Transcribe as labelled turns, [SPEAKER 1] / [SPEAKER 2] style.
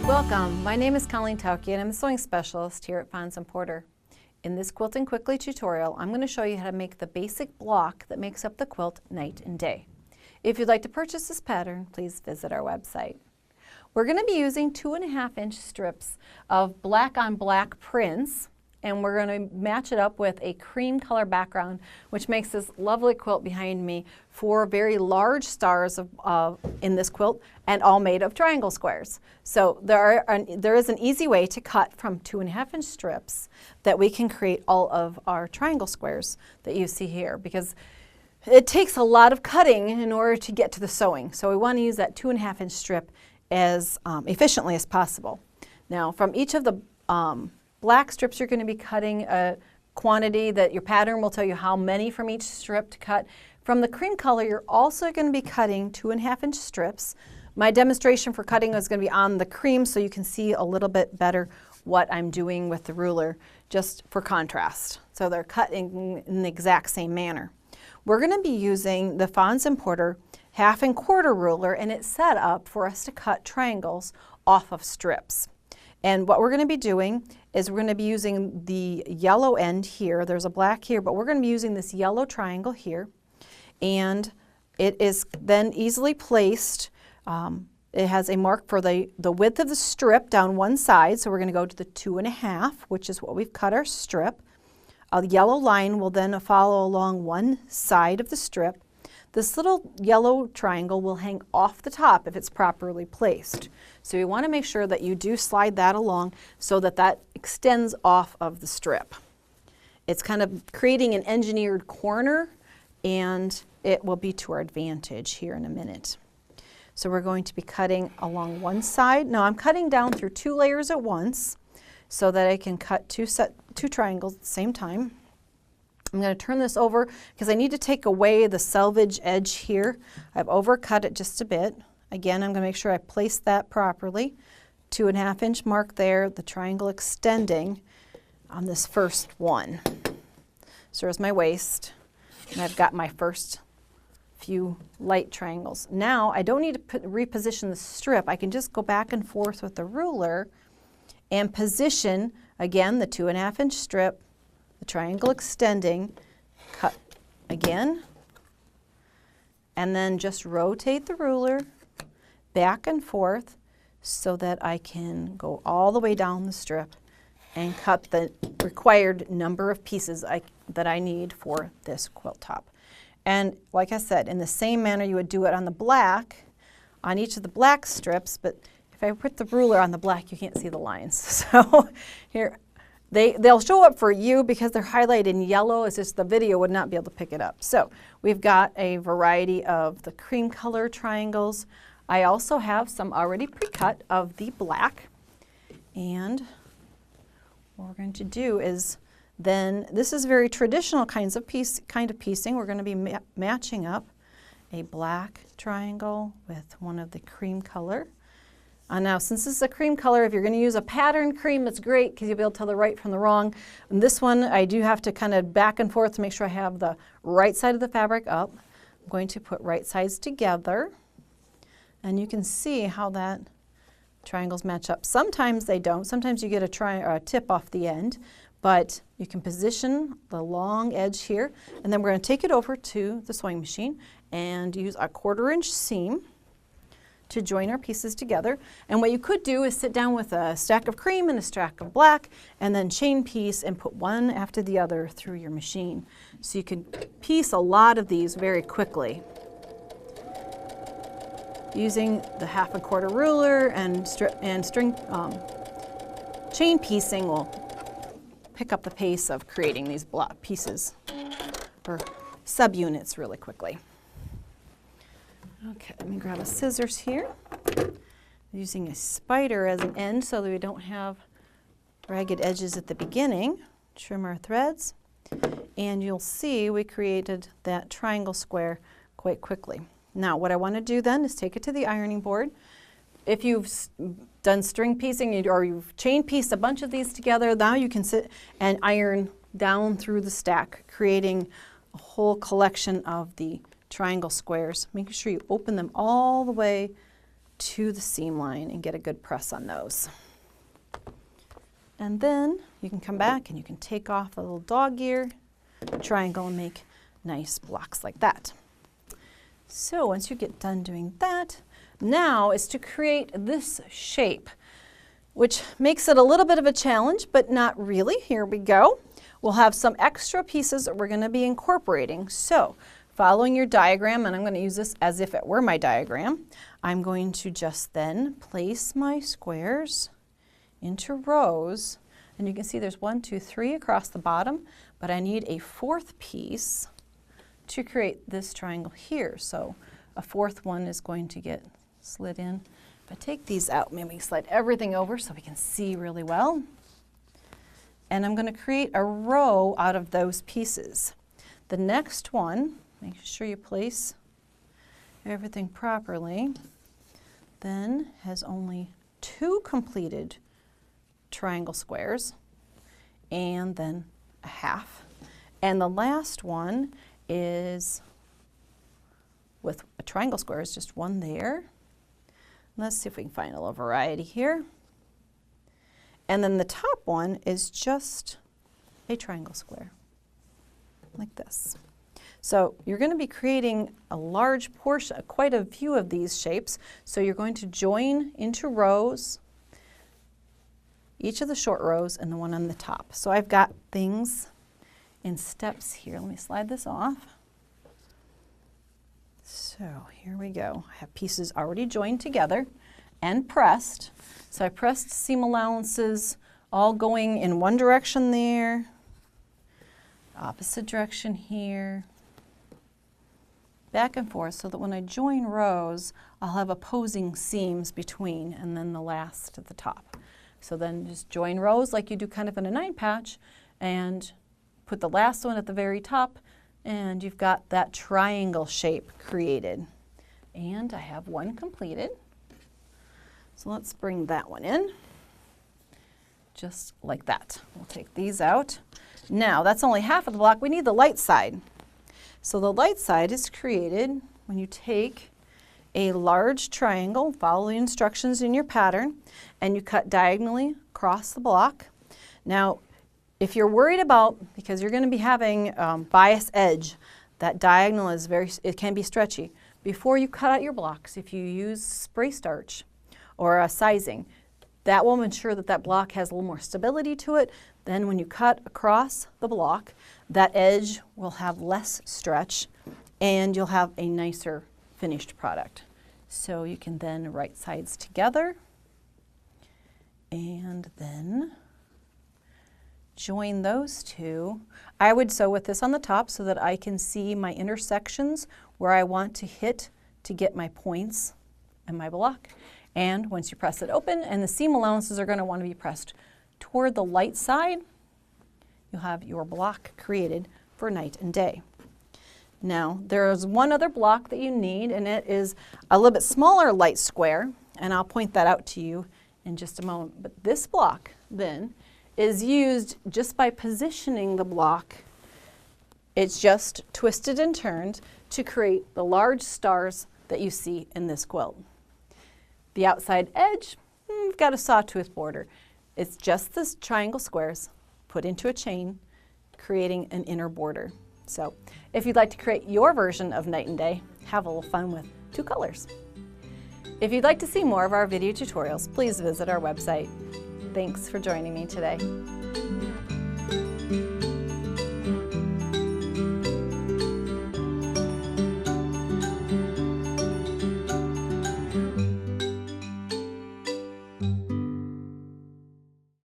[SPEAKER 1] Welcome, my name is Colleen Tauke and I'm a sewing specialist here at Fons & Porter. In this Quilting Quickly tutorial, I'm going to show you how to make the basic block that makes up the quilt night and day. If you'd like to purchase this pattern, please visit our website. We're going to be using 2.5-inch strips of black on black prints, and we're going to match it up with a cream color background, which makes this lovely quilt behind me 4 very large stars in this quilt, and all made of triangle squares. So there is an easy way to cut from 2.5-inch strips that we can create all of our triangle squares that you see here, because it takes a lot of cutting in order to get to the sewing. So we want to use that 2.5-inch strip as efficiently as possible. Now, from each of the black strips, you're going to be cutting a quantity that your pattern will tell you how many from each strip to cut. From the cream color, you're also going to be cutting 2.5-inch strips. My demonstration for cutting is going to be on the cream, so you can see a little bit better what I'm doing with the ruler, just for contrast. So they're cut in the exact same manner. We're going to be using the Fons & Porter 1/2 and 1/4 ruler, and it's set up for us to cut triangles off of strips. And what we're going to be doing is we're going to be using the yellow end here. There's a black here, but we're going to be using this yellow triangle here. And it is then easily placed. It has a mark for the width of the strip down one side. So we're going to go to the 2.5, which is what we've cut our strip. A yellow line will then follow along one side of the strip. This little yellow triangle will hang off the top if it's properly placed. So you want to make sure that you do slide that along so that that extends off of the strip. It's kind of creating an engineered corner, and it will be to our advantage here in a minute. So we're going to be cutting along one side. Now I'm cutting down through 2 layers at once so that I can cut two triangles at the same time. I'm going to turn this over because I need to take away the selvage edge here. I've overcut it just a bit. Again, I'm going to make sure I place that properly. 2.5-inch mark there, the triangle extending on this first one. So there's my waist, and I've got my first few light triangles. Now I don't need to reposition the strip. I can just go back and forth with the ruler and position, again, the 2.5-inch strip, the triangle extending, cut again, and then just rotate the ruler back and forth so that I can go all the way down the strip and cut the required number of pieces that I need for this quilt top. And like I said, in the same manner you would do it on the black, on each of the black strips, but if I put the ruler on the black, you can't see the lines. So here, they'll show up for you because they're highlighted in yellow. It's just the video would not be able to pick it up. So we've got a variety of the cream color triangles. I also have some already pre-cut of the black. And what we're going to do is then, this is very traditional kind of piecing. We're going to be matching up a black triangle with one of the cream color. Now, since this is a cream color, if you're going to use a pattern cream, it's great because you'll be able to tell the right from the wrong. And this one, I do have to kind of back and forth to make sure I have the right side of the fabric up. I'm going to put right sides together, and you can see how that triangles match up. Sometimes they don't. Sometimes you get a tip off the end, but you can position the long edge here, and then we're going to take it over to the sewing machine and use a 1/4-inch seam to join our pieces together. And what you could do is sit down with a stack of cream and a stack of black and then chain piece and put one after the other through your machine. So you can piece a lot of these very quickly. Using the 1/2 and 1/4 ruler and string chain piecing will pick up the pace of creating these block pieces or subunits really quickly. Okay, let me grab a scissors here. I'm using a spider as an end so that we don't have ragged edges at the beginning. Trim our threads, and you'll see we created that triangle square quite quickly. Now what I want to do then is take it to the ironing board. If you've done string piecing or you've chain pieced a bunch of these together, now you can sit and iron down through the stack, creating a whole collection of the triangle squares. Making sure you open them all the way to the seam line and get a good press on those. And then you can come back and you can take off the little dog ear, triangle, and make nice blocks like that. So once you get done doing that, now is to create this shape, which makes it a little bit of a challenge, but not really. Here we go. We'll have some extra pieces that we're going to be incorporating. So following your diagram, and I'm going to use this as if it were my diagram, I'm going to just then place my squares into rows. And you can see there's 1, 2, 3 across the bottom, but I need a fourth piece to create this triangle here. So a fourth one is going to get slid in. If I take these out, maybe slide everything over so we can see really well. And I'm going to create a row out of those pieces. The next one, make sure you place everything properly, then has only 2 completed triangle squares and then a half. And the last one is with a triangle square, is just 1 there. Let's see if we can find a little variety here. And then the top one is just a triangle square, like this. So you're going to be creating a large portion, quite a few of these shapes. So you're going to join into rows, each of the short rows and the one on the top. So I've got things in steps here. Let me slide this off. So here we go. I have pieces already joined together and pressed. So I pressed seam allowances all going in one direction there, opposite direction here, back and forth, so that when I join rows, I'll have opposing seams between and then the last at the top. So then just join rows like you do kind of in a 9-patch and put the last one at the very top, and you've got that triangle shape created. And I have one completed. So let's bring that one in, just like that. We'll take these out. Now that's only half of the block. We need the light side. So the light side is created when you take a large triangle, follow the instructions in your pattern, and you cut diagonally across the block. Now, if you're worried about, because you're going to be having bias edge, that diagonal is it can be stretchy. Before you cut out your blocks, if you use spray starch or a sizing, that will ensure that that block has a little more stability to it. Then when you cut across the block, that edge will have less stretch and you'll have a nicer finished product. So you can then right sides together and then join those two. I would sew with this on the top so that I can see my intersections where I want to hit to get my points and my block. And once you press it open, and the seam allowances are going to want to be pressed toward the light side, you'll have your block created for night and day. Now, there's one other block that you need, and it is a little bit smaller light square, and I'll point that out to you in just a moment. But this block, then, is used just by positioning the block. It's just twisted and turned to create the large stars that you see in this quilt. The outside edge, we've got a sawtooth border. It's just the triangle squares put into a chain, creating an inner border. So if you'd like to create your version of night and day, have a little fun with 2 colors. If you'd like to see more of our video tutorials, please visit our website. Thanks for joining me today.